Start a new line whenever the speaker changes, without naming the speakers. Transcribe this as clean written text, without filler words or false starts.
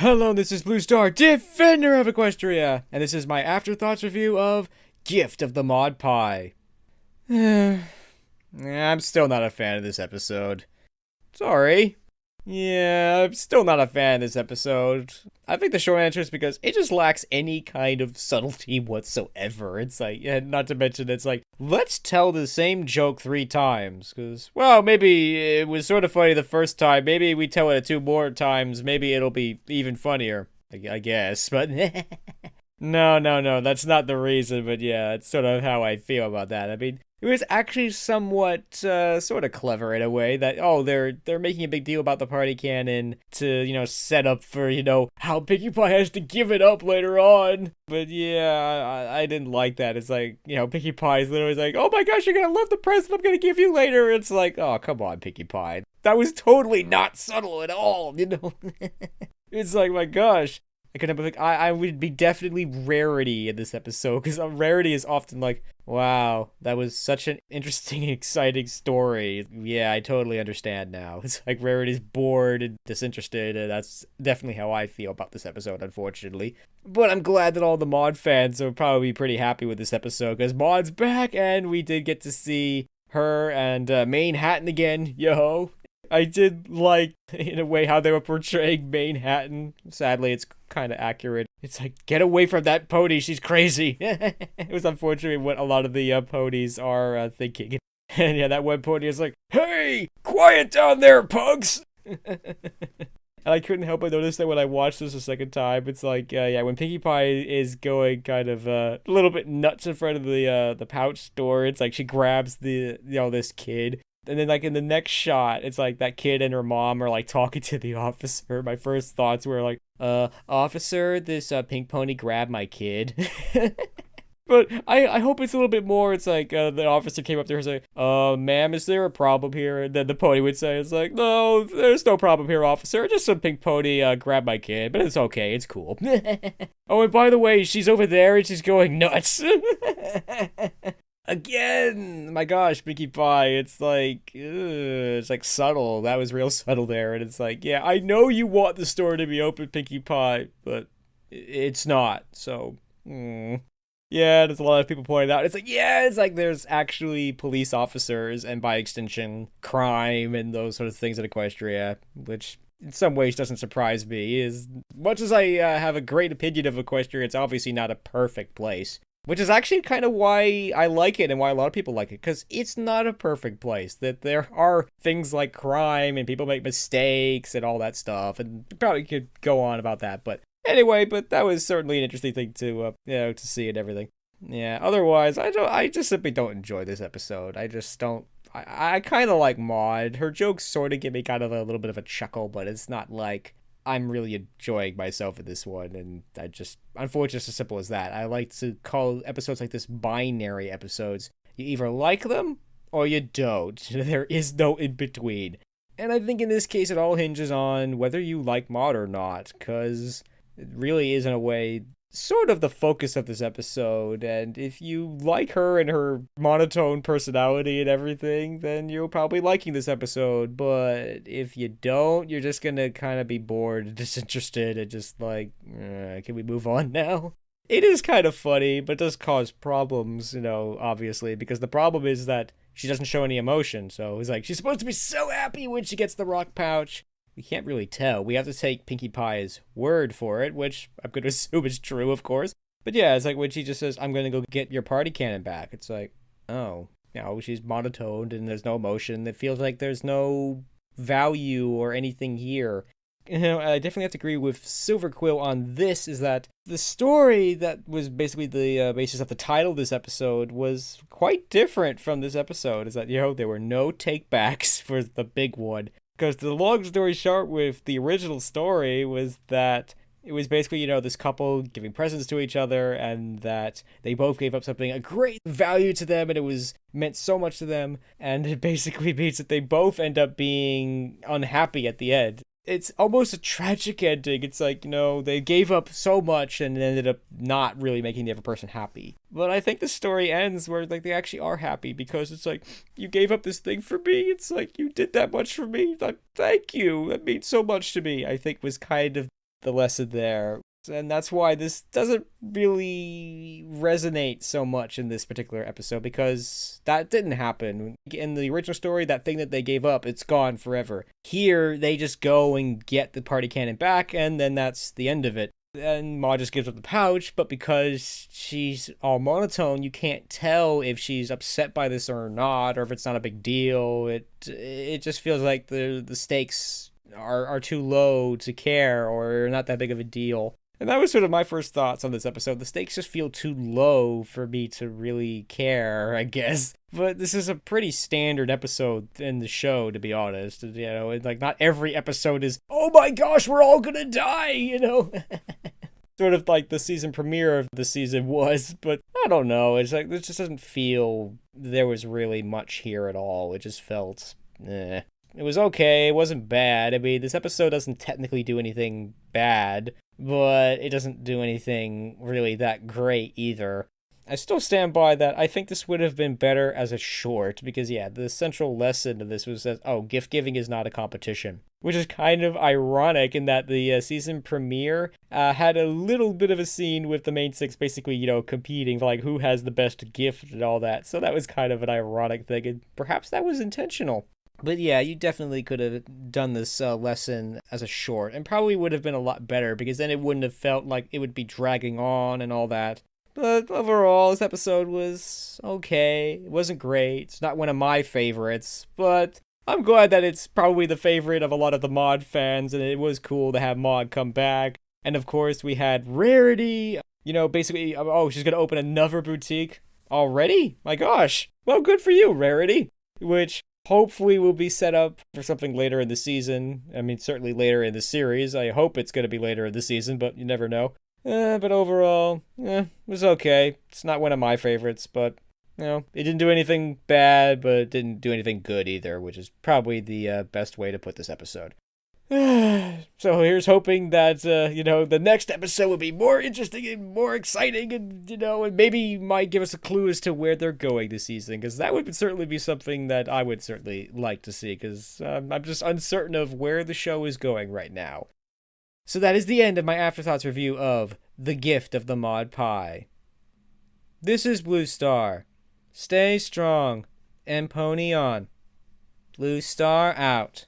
Hello, this is Blue Star, Defender of Equestria, and this is my Afterthoughts review of Gift of the Mod Pie. I'm still not a fan of this episode. Sorry. Yeah, I'm still not a fan of this episode. I think the short answer is because it just lacks any kind of subtlety whatsoever. It's like, yeah, not to mention, it's like, let's tell the same joke 3 times. Because, well, maybe it was sort of funny the first time. Maybe we tell it 2 more times. Maybe it'll be even funnier, I guess. But no, that's not the reason. But yeah, it's sort of how I feel about that. I mean, it was actually somewhat sort of clever in a way that, oh, they're making a big deal about the party cannon to, set up for, how Pinkie Pie has to give it up later on. But yeah, I didn't like that. It's like, Pinkie Pie is literally like, oh my gosh, you're gonna love the present I'm gonna give you later. It's like, oh, come on, Pinkie Pie. That was totally not subtle at all, It's like, my gosh. I would be definitely Rarity in this episode, because Rarity is often like, wow, that was such an interesting, exciting story. Yeah, I totally understand now. It's like Rarity's bored and disinterested, and that's definitely how I feel about this episode, unfortunately. But I'm glad that all the Maud fans are probably pretty happy with this episode, because Maud's back, and we did get to see her and Main Hatton again, yo. I did like, in a way, how they were portraying Manhattan. Sadly, it's kind of accurate. It's like, get away from that pony, she's crazy. It was unfortunately what a lot of the ponies are thinking. And yeah, that one pony is like, hey, quiet down there, pugs! And I couldn't help but notice that when I watched this a second time, it's like, when Pinkie Pie is going kind of a little bit nuts in front of the pouch store, it's like she grabs this kid. And then, like, in the next shot, it's like that kid and her mom are, like, talking to the officer. My first thoughts were, like, officer, this pink pony grabbed my kid. But I hope it's a little bit more. It's like, the officer came up there and said, ma'am, is there a problem here? And then the pony would say, it's like, no, there's no problem here, officer. Just some pink pony grabbed my kid, but it's okay. It's cool. Oh, and by the way, she's over there and she's going nuts. Again, my gosh, Pinkie Pie, it's like subtle. That was real subtle there. And it's like, yeah, I know you want the store to be open, Pinkie Pie, but it's not. So, yeah, there's a lot of people pointing out. It's like there's actually police officers and by extension, crime and those sort of things in Equestria, which in some ways doesn't surprise me. As much as I have a great opinion of Equestria, it's obviously not a perfect place. Which is actually kind of why I like it and why a lot of people like it, because it's not a perfect place. That there are things like crime and people make mistakes and all that stuff, and probably could go on about that. But anyway, that was certainly an interesting thing to to see and everything. Yeah. Otherwise, I just simply don't enjoy this episode. I just don't. I kind of like Maud. Her jokes sort of give me kind of a little bit of a chuckle, but it's not like I'm really enjoying myself in this one, and unfortunately, it's as simple as that. I like to call episodes like this binary episodes. You either like them, or you don't. There is no in-between. And I think in this case, it all hinges on whether you like Maud or not, because it really is, in a way, sort of the focus of this episode, and if you like her and her monotone personality and everything, then you're probably liking this episode, but if you don't, you're just gonna kind of be bored and disinterested and just like, can we move on now? It is kind of funny, but it does cause problems, obviously, because the problem is that she doesn't show any emotion, so it's like, she's supposed to be so happy when she gets the rock pouch. We can't really tell. We have to take Pinkie Pie's word for it, which I'm going to assume is true, of course. But yeah, it's like when she just says, I'm going to go get your party cannon back. It's like, oh, she's monotoned and there's no emotion. It feels like there's no value or anything here. I definitely have to agree with Silver Quill on this, is that the story that was basically the basis of the title of this episode was quite different from this episode. Is that, there were no take-backs for the big one. Because the long story short with the original story was that it was basically, this couple giving presents to each other, and that they both gave up something of great value to them, and it was meant so much to them, and it basically means that they both end up being unhappy at the end. It's almost a tragic ending. It's like, they gave up so much and ended up not really making the other person happy. But I think the story ends where, like, they actually are happy, because it's like, you gave up this thing for me. It's like, you did that much for me. Like, thank you. That means so much to me, I think was kind of the lesson there. And that's why this doesn't really resonate so much in this particular episode, because that didn't happen. In the original story, that thing that they gave up, it's gone forever. Here, they just go and get the party cannon back, and then that's the end of it. And Ma just gives up the pouch, but because she's all monotone, you can't tell if she's upset by this or not, or if it's not a big deal. It just feels like the stakes are too low to care, or not that big of a deal. And that was sort of my first thoughts on this episode. The stakes just feel too low for me to really care, I guess. But this is a pretty standard episode in the show, to be honest. You know, it's like not every episode is, oh my gosh, we're all gonna die, you know? Sort of like the season premiere of the season was, but I don't know. It's like, this just doesn't feel there was really much here at all. It just felt, eh. It was okay, it wasn't bad. I mean, this episode doesn't technically do anything bad, but it doesn't do anything really that great either. I still stand by that. I think this would have been better as a short, because yeah, the central lesson of this was that, oh, gift giving is not a competition. Which is kind of ironic in that the season premiere had a little bit of a scene with the main six basically, you know, competing for like who has the best gift and all that. So that was kind of an ironic thing, and perhaps that was intentional. But yeah, you definitely could have done this lesson as a short, and probably would have been a lot better, because then it wouldn't have felt like it would be dragging on and all that. But overall, this episode was okay. It wasn't great. It's not one of my favorites, but I'm glad that it's probably the favorite of a lot of the Mod fans, and it was cool to have Mod come back. And of course, we had Rarity, you know, basically, oh, she's gonna open another boutique already? My gosh. Well, good for you, Rarity. Which hopefully will be set up for something later in the season. I mean, certainly later in the series. I hope it's going to be later in the season, but you never know. But overall, it was okay. It's not one of my favorites, but, you know, it didn't do anything bad, but it didn't do anything good either, which is probably the best way to put this episode. So here's hoping that, you know, the next episode will be more interesting and more exciting, and, you know, and maybe might give us a clue as to where they're going this season, because that would certainly be something that I would certainly like to see, because I'm just uncertain of where the show is going right now. So that is the end of my Afterthoughts review of The Gift of the Mod Pie. This is Blue Star. Stay strong and pony on. Blue Star out.